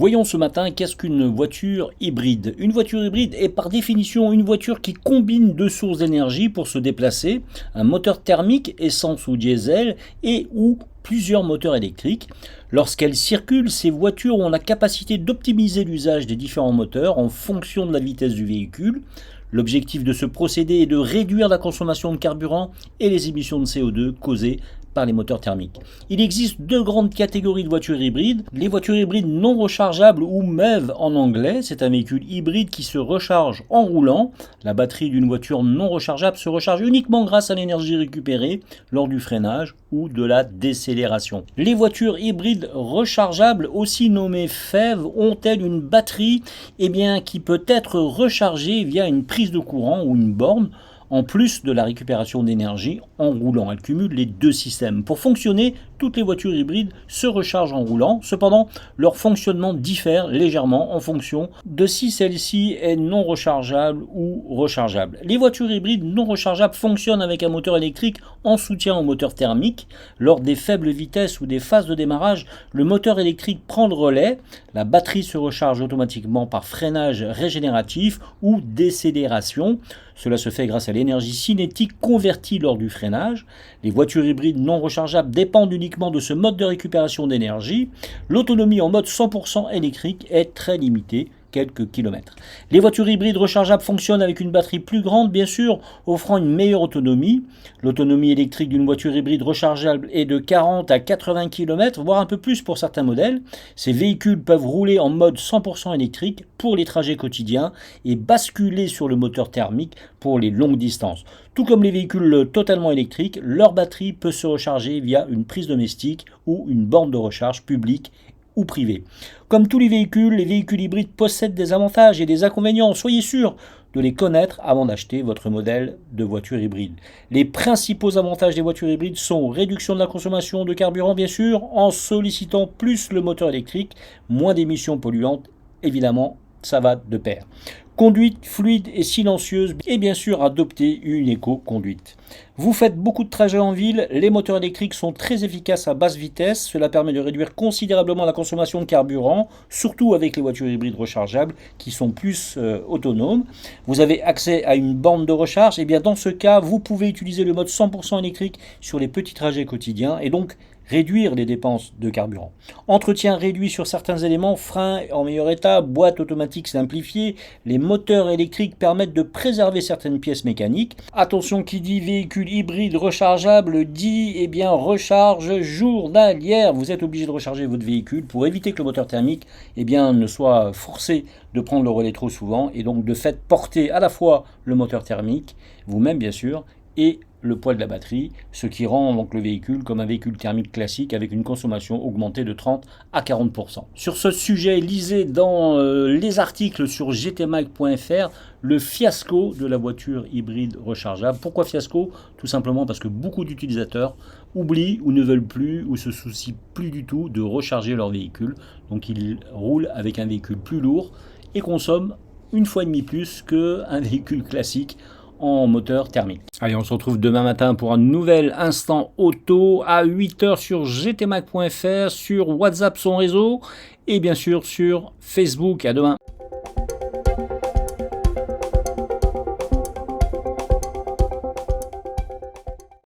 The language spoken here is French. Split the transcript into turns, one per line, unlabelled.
Voyons ce matin, qu'est-ce qu'une voiture hybride? Une voiture hybride est par définition une voiture qui combine deux sources d'énergie pour se déplacer, un moteur thermique, essence ou diesel, et ou plusieurs moteurs électriques. Lorsqu'elles circulent, ces voitures ont la capacité d'optimiser l'usage des différents moteurs en fonction de la vitesse du véhicule. L'objectif de ce procédé est de réduire la consommation de carburant et les émissions de CO2 causées par les moteurs thermiques. Il existe deux grandes catégories de voitures hybrides. Les voitures hybrides non rechargeables ou MEV en anglais, c'est un véhicule hybride qui se recharge en roulant. La batterie d'une voiture non rechargeable se recharge uniquement grâce à l'énergie récupérée lors du freinage ou de la décélération. Les voitures hybrides rechargeables, aussi nommées FEV, ont-elles une batterie qui peut être rechargée via une prise de courant ou une borne en plus de la récupération d'énergie en roulant. Elle cumule les deux systèmes. Pour fonctionner, toutes les voitures hybrides se rechargent en roulant. Cependant, leur fonctionnement diffère légèrement en fonction de si celle-ci est non rechargeable ou rechargeable. Les voitures hybrides non rechargeables fonctionnent avec un moteur électrique en soutien au moteur thermique. Lors des faibles vitesses ou des phases de démarrage, le moteur électrique prend le relais. La batterie se recharge automatiquement par freinage régénératif ou décélération. Cela se fait grâce à l'énergie cinétique convertie lors du freinage. Les voitures hybrides non rechargeables dépendent uniquement de ce mode de récupération d'énergie. L'autonomie en mode 100% électrique est très limitée, quelques kilomètres. Les voitures hybrides rechargeables fonctionnent avec une batterie plus grande, bien sûr, offrant une meilleure autonomie. L'autonomie électrique d'une voiture hybride rechargeable est de 40 à 80 km, voire un peu plus pour certains modèles. Ces véhicules peuvent rouler en mode 100% électrique pour les trajets quotidiens et basculer sur le moteur thermique pour les longues distances. Tout comme les véhicules totalement électriques, leur batterie peut se recharger via une prise domestique ou une borne de recharge publique ou privée. Comme tous les véhicules hybrides possèdent des avantages et des inconvénients. Soyez sûr de les connaître avant d'acheter votre modèle de voiture hybride. Les principaux avantages des voitures hybrides sont réduction de la consommation de carburant, bien sûr, en sollicitant plus le moteur électrique, moins d'émissions polluantes, évidemment, ça va de pair. Conduite fluide et silencieuse et bien sûr adopter une éco-conduite. Vous faites beaucoup de trajets en ville, les moteurs électriques sont très efficaces à basse vitesse, cela permet de réduire considérablement la consommation de carburant, surtout avec les voitures hybrides rechargeables qui sont plus autonomes. Vous avez accès à une borne de recharge, et bien dans ce cas, vous pouvez utiliser le mode 100% électrique sur les petits trajets quotidiens et donc réduire les dépenses de carburant. Entretien réduit sur certains éléments, freins en meilleur état, boîte automatique simplifiée, les moteurs électriques permettent de préserver certaines pièces mécaniques. Attention, qui dit véhicule hybride rechargeable dit recharge journalière. Vous êtes obligé de recharger votre véhicule pour éviter que le moteur thermique ne soit forcé de prendre le relais trop souvent et donc de fait porter à la fois le moteur thermique, vous-même bien sûr, et le poids de la batterie, ce qui rend donc le véhicule comme un véhicule thermique classique avec une consommation augmentée de 30 à 40%. Sur ce sujet, lisez dans les articles sur gtmag.fr le fiasco de la voiture hybride rechargeable. Pourquoi fiasco? Tout simplement parce que beaucoup d'utilisateurs oublient ou ne veulent plus ou se soucient plus du tout de recharger leur véhicule. Donc ils roulent avec un véhicule plus lourd et consomment une fois et demie plus qu'un véhicule classique en moteur thermique. Allez, on se retrouve demain matin pour un nouvel instant auto à 8h sur gtmag.fr, sur WhatsApp son réseau et bien sûr sur Facebook. À demain.